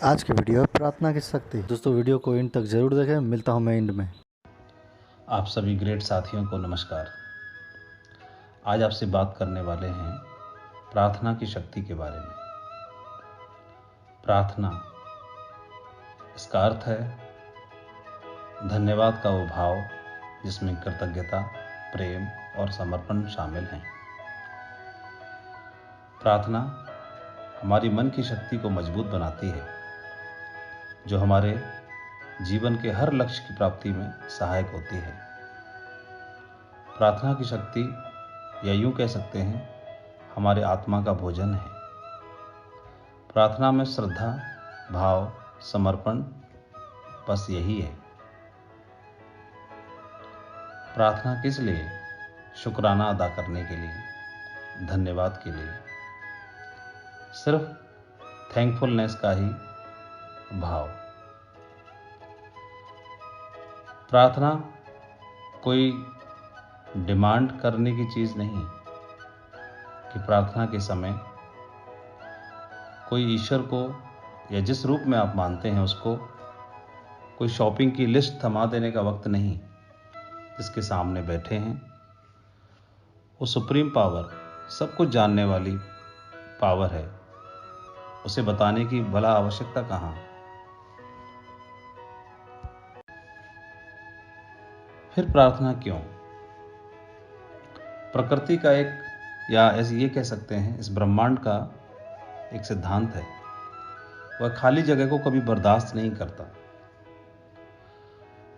आज की वीडियो प्रार्थना की शक्ति। दोस्तों वीडियो को एंड तक जरूर देखें। मिलता हूं मैं एंड में। आप सभी ग्रेट साथियों को नमस्कार। आज आपसे बात करने वाले हैं प्रार्थना की शक्ति के बारे में। प्रार्थना, इसका अर्थ है धन्यवाद का वो भाव जिसमें कृतज्ञता, प्रेम और समर्पण शामिल हैं। प्रार्थना हमारी मन की शक्ति को मजबूत बनाती है, जो हमारे जीवन के हर लक्ष्य की प्राप्ति में सहायक होती है। प्रार्थना की शक्ति, या यूं कह सकते हैं, हमारे आत्मा का भोजन है। प्रार्थना में श्रद्धा, भाव, समर्पण, बस यही है। प्रार्थना किस लिए? शुक्राना अदा करने के लिए, धन्यवाद के लिए, सिर्फ थैंकफुलनेस का ही भाव। प्रार्थना कोई डिमांड करने की चीज नहीं कि प्रार्थना के समय कोई ईश्वर को या जिस रूप में आप मानते हैं उसको कोई शॉपिंग की लिस्ट थमा देने का वक्त नहीं। जिसके सामने बैठे हैं वो सुप्रीम पावर, सब कुछ जानने वाली पावर है, उसे बताने की भला आवश्यकता कहां। फिर प्रार्थना क्यों? प्रकृति का एक, या ऐसे ये कह सकते हैं, इस ब्रह्मांड का एक सिद्धांत है। वह खाली जगह को कभी बर्दाश्त नहीं करता।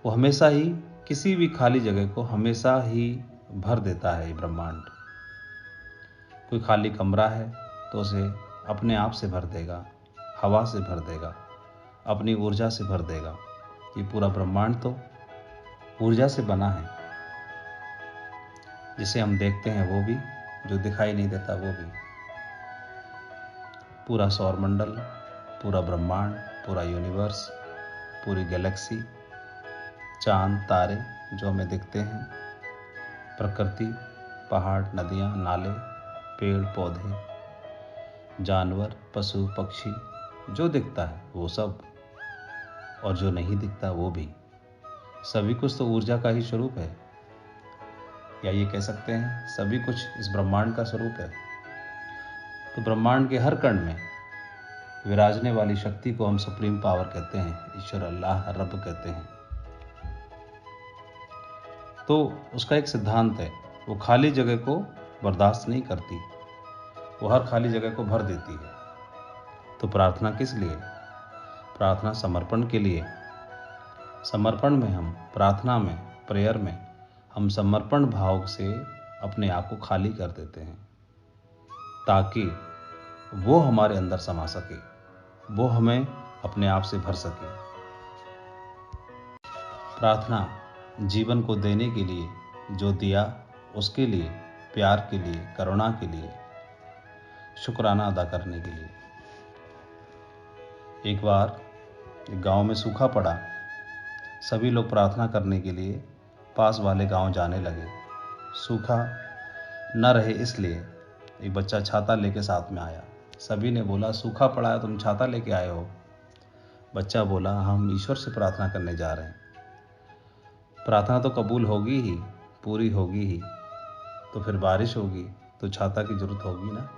वो हमेशा ही, किसी भी खाली जगह को हमेशा ही भर देता है। ये ब्रह्मांड, कोई खाली कमरा है तो उसे अपने आप से भर देगा, हवा से भर देगा, अपनी ऊर्जा से भर देगा। ये पूरा ब्रह्मांड तो ऊर्जा से बना है। जिसे हम देखते हैं वो भी, जो दिखाई नहीं देता वो भी। पूरा सौरमंडल, पूरा ब्रह्मांड, पूरा यूनिवर्स, पूरी गैलेक्सी, चांद, तारे जो हमें दिखते हैं, प्रकृति, पहाड़, नदियां, नाले, पेड़ पौधे, जानवर, पशु पक्षी, जो दिखता है वो सब, और जो नहीं दिखता वो भी, सभी कुछ तो ऊर्जा का ही स्वरूप है। या ये कह सकते हैं सभी कुछ इस ब्रह्मांड का स्वरूप है। तो ब्रह्मांड के हर कण में विराजने वाली शक्ति को हम सुप्रीम पावर कहते हैं, ईश्वर, अल्लाह, रब कहते हैं। तो उसका एक सिद्धांत है, वो खाली जगह को बर्दाश्त नहीं करती, वो हर खाली जगह को भर देती है। तो प्रार्थना किस लिए? प्रार्थना समर्पण के लिए। समर्पण में हम, प्रार्थना में, प्रेयर में हम समर्पण भाव से अपने आप को खाली कर देते हैं, ताकि वो हमारे अंदर समा सके, वो हमें अपने आप से भर सके। प्रार्थना जीवन को देने के लिए, जो दिया उसके लिए, प्यार के लिए, करुणा के लिए, शुक्राना अदा करने के लिए। एक बार एक गांव में सूखा पड़ा। सभी लोग प्रार्थना करने के लिए पास वाले गांव जाने लगे। सूखा न रहे इसलिए एक बच्चा छाता लेके साथ में आया। सभी ने बोला, सूखा पड़ा है, तुम छाता लेके आए हो? बच्चा बोला, हम ईश्वर से प्रार्थना करने जा रहे हैं। प्रार्थना तो कबूल होगी ही, पूरी होगी ही, तो फिर बारिश होगी तो छाता की जरूरत होगी ना।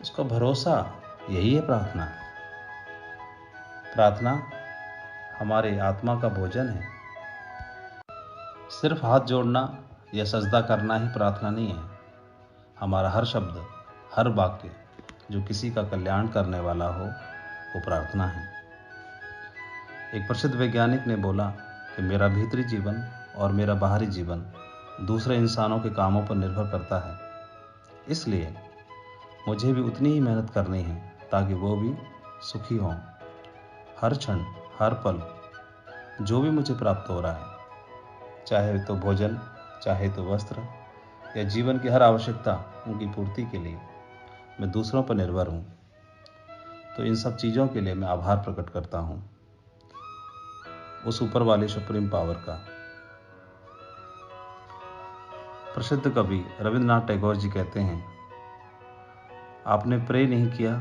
उसका भरोसा, यही है प्रार्थना। प्रार्थना हमारे आत्मा का भोजन है। सिर्फ हाथ जोड़ना या सजदा करना ही प्रार्थना नहीं है। हमारा हर शब्द, हर वाक्य जो किसी का कल्याण करने वाला हो, वो प्रार्थना है। एक प्रसिद्ध वैज्ञानिक ने बोला कि मेरा भीतरी जीवन और मेरा बाहरी जीवन दूसरे इंसानों के कामों पर निर्भर करता है, इसलिए मुझे भी उतनी ही मेहनत करनी है ताकि वो भी सुखी हों। हर क्षण, हर पल जो भी मुझे प्राप्त हो रहा है, चाहे तो भोजन, चाहे तो वस्त्र, या जीवन की हर आवश्यकता, उनकी पूर्ति के लिए मैं दूसरों पर निर्भर हूँ। तो इन सब चीज़ों के लिए मैं आभार प्रकट करता हूँ उस ऊपर वाले सुप्रीम पावर का। प्रसिद्ध कवि रविंद्रनाथ टैगोर जी कहते हैं, आपने प्रे नहीं किया,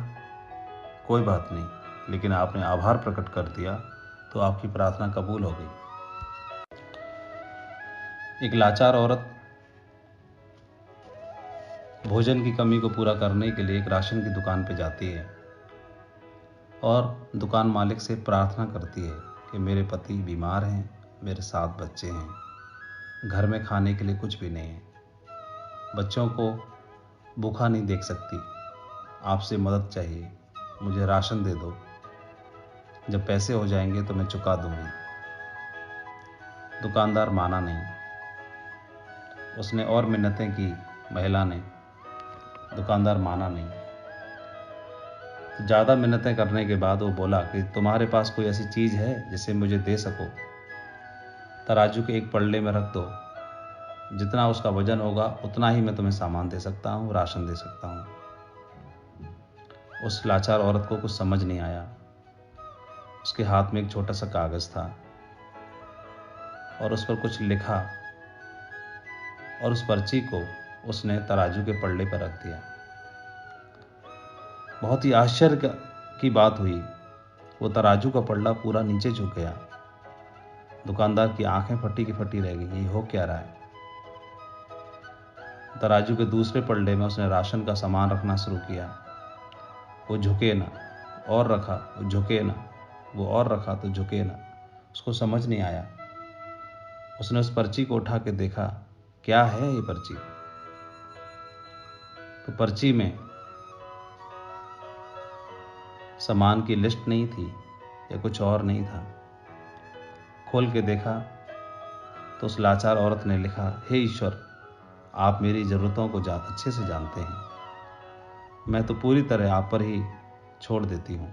कोई बात नहीं, लेकिन आपने आभार प्रकट कर दिया तो आपकी प्रार्थना कबूल हो गई। एक लाचार औरत भोजन की कमी को पूरा करने के लिए एक राशन की दुकान पर जाती है और दुकान मालिक से प्रार्थना करती है कि मेरे पति बीमार हैं, मेरे 7 बच्चे हैं, घर में खाने के लिए कुछ भी नहीं है, बच्चों को भूखा नहीं देख सकती, आपसे मदद चाहिए, मुझे राशन दे दो, जब पैसे हो जाएंगे तो मैं चुका दूंगी। दुकानदार माना नहीं, उसने और मिन्नतें की, महिला ने, दुकानदार माना नहीं। ज़्यादा मिन्नतें करने के बाद वो बोला कि तुम्हारे पास कोई ऐसी चीज़ है जिसे मुझे दे सको, तराजू के एक पल्ले में रख दो, जितना उसका वजन होगा उतना ही मैं तुम्हें सामान दे सकता हूँ, राशन दे सकता हूँ। उस लाचार औरत को कुछ समझ नहीं आया। उसके हाथ में एक छोटा सा कागज़ था और उस पर कुछ लिखा और उस पर्ची को उसने तराजू के पल्ले पर रख दिया। बहुत ही आश्चर्य की बात हुई, वो तराजू का पल्ला पूरा नीचे झुक गया। दुकानदार की आंखें फटी की फटी रह गई, ये हो क्या रहा है। तराजू के दूसरे पल्ले में उसने राशन का सामान रखना शुरू किया। वो झुके ना, और रखा, वो झुके ना, वो और रखा तो झुके ना। उसको समझ नहीं आया। उसने उस पर्ची को उठा के देखा, क्या है ये पर्ची। तो पर्ची में सामान की लिस्ट नहीं थी या कुछ और नहीं था। खोल के देखा तो उस लाचार औरत ने लिखा, हे ईश्वर, आप मेरी ज़रूरतों को अच्छे से जानते हैं, मैं तो पूरी तरह आप पर ही छोड़ देती हूँ।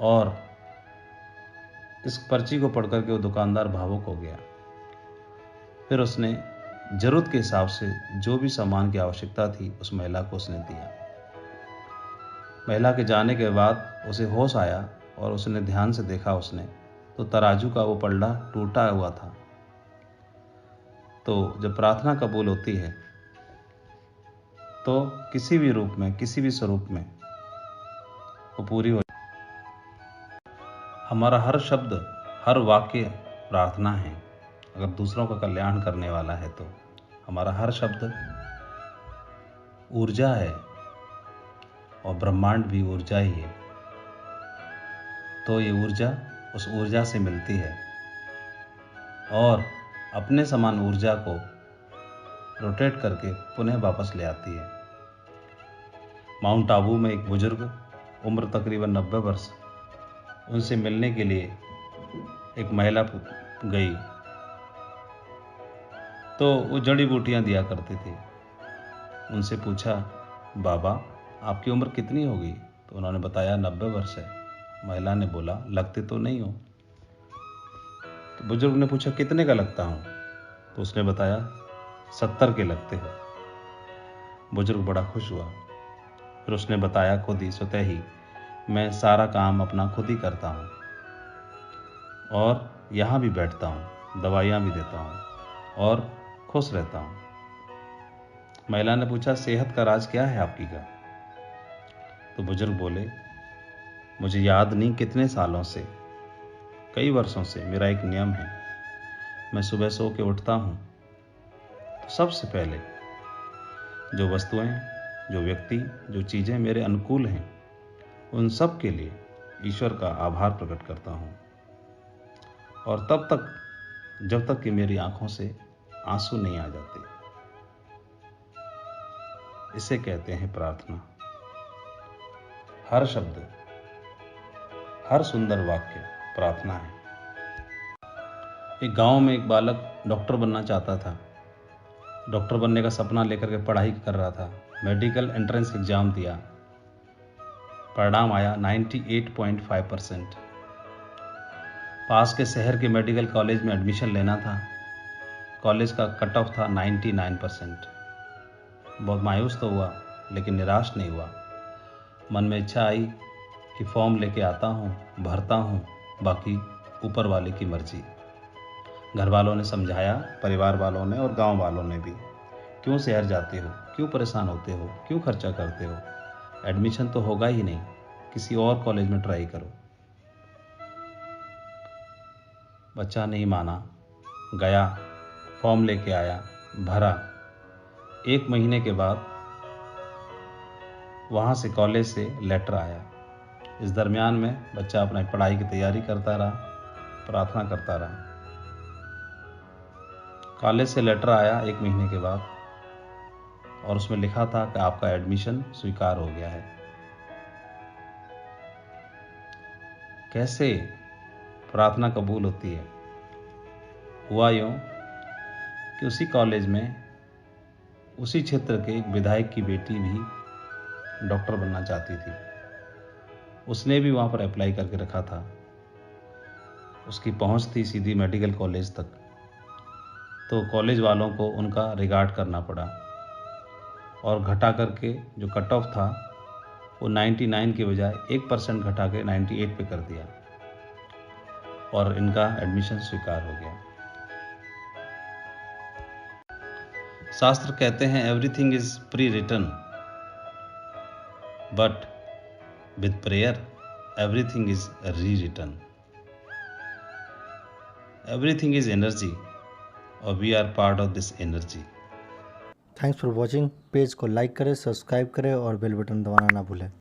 और इस पर्ची को पढ़कर के वो दुकानदार भावुक हो गया। फिर उसने ज़रूरत के हिसाब से जो भी सामान की आवश्यकता थी उस महिला को उसने दिया। महिला के जाने के बाद उसे होश आया और उसने ध्यान से देखा, उसने तो तराजू का वो पल्ला टूटा हुआ था। तो जब प्रार्थना कबूल होती है तो किसी भी रूप में, किसी भी स्वरूप में वो पूरी हो। हमारा हर शब्द, हर वाक्य प्रार्थना है। अगर दूसरों का कल्याण करने वाला है तो हमारा हर शब्द ऊर्जा है और ब्रह्मांड भी ऊर्जा ही है। तो ये ऊर्जा उस ऊर्जा से मिलती है और अपने समान ऊर्जा को रोटेट करके पुनः वापस ले आती है। माउंट आबू में एक बुजुर्ग, उम्र तकरीबन 90 वर्ष, उनसे मिलने के लिए एक महिला गई तो वो जड़ी बूटियां दिया करती थी। उनसे पूछा, बाबा आपकी उम्र कितनी होगी? तो उन्होंने बताया 90 वर्ष है। महिला ने बोला, लगते तो नहीं हो। तो बुजुर्ग ने पूछा, कितने का लगता हूँ? तो उसने बताया, 70 के लगते हो। बुजुर्ग बड़ा खुश हुआ। फिर उसने बताया, खुद ही स्वतः ही मैं सारा काम अपना खुद ही करता हूँ और यहाँ भी बैठता हूँ, दवाइयाँ भी देता हूँ और खुश रहता हूँ। महिला ने पूछा, सेहत का राज क्या है आपकी का? तो बुजुर्ग बोले, मुझे याद नहीं कितने सालों से, कई वर्षों से मेरा एक नियम है। मैं सुबह सो के उठता हूँ तो सबसे पहले जो वस्तुएं, जो व्यक्ति, जो चीज़ें मेरे अनुकूल हैं, उन सब के लिए ईश्वर का आभार प्रकट करता हूँ। और तब तक, जब तक कि मेरी आंखों से आंसू नहीं आ जाते। इसे कहते हैं प्रार्थना। हर शब्द, हर सुंदर वाक्य प्रार्थना है। एक गांव में एक बालक डॉक्टर बनना चाहता था। डॉक्टर बनने का सपना लेकर के पढ़ाई कर रहा था। मेडिकल एंट्रेंस एग्जाम दिया, परिणाम आया 98.5%। पास के शहर के मेडिकल कॉलेज में एडमिशन लेना था। कॉलेज का कट ऑफ था 99%। बहुत मायूस तो हुआ लेकिन निराश नहीं हुआ। मन में इच्छा आई कि फॉर्म लेके आता हूँ, भरता हूँ, बाकी ऊपर वाले की मर्जी। घर वालों ने समझाया, परिवार वालों ने और गांव वालों ने भी, क्यों शहर जाते हो, क्यों परेशान होते हो, क्यों खर्चा करते हो, एडमिशन तो होगा ही नहीं। किसी और कॉलेज में ट्राई करो। बच्चा नहीं माना, गया, फॉर्म लेके आया, भरा। 1 महीने के बाद वहाँ से कॉलेज से लेटर आया। इस दरमियान में बच्चा अपना पढ़ाई की तैयारी करता रहा, प्रार्थना करता रहा। कॉलेज से लेटर आया 1 महीने के बाद और उसमें लिखा था कि आपका एडमिशन स्वीकार हो गया है। कैसे प्रार्थना कबूल होती है? हुआ यूँ कि उसी कॉलेज में उसी क्षेत्र के एक विधायक की बेटी भी डॉक्टर बनना चाहती थी। उसने भी वहाँ पर अप्लाई करके रखा था। उसकी पहुँच थी सीधी मेडिकल कॉलेज तक, तो कॉलेज वालों को उनका रिगार्ड करना पड़ा और घटा करके जो कट ऑफ था वो 99 के बजाय 1% घटा के 98 पे कर दिया और इनका एडमिशन स्वीकार हो गया। शास्त्र कहते हैं everything is pre written, but with prayer everything is rewritten. Everything is energy और we are part of this energy. Thanks for watching. Page को लाइक करें, सब्सक्राइब करें और बेल बटन दबाना ना भूलें।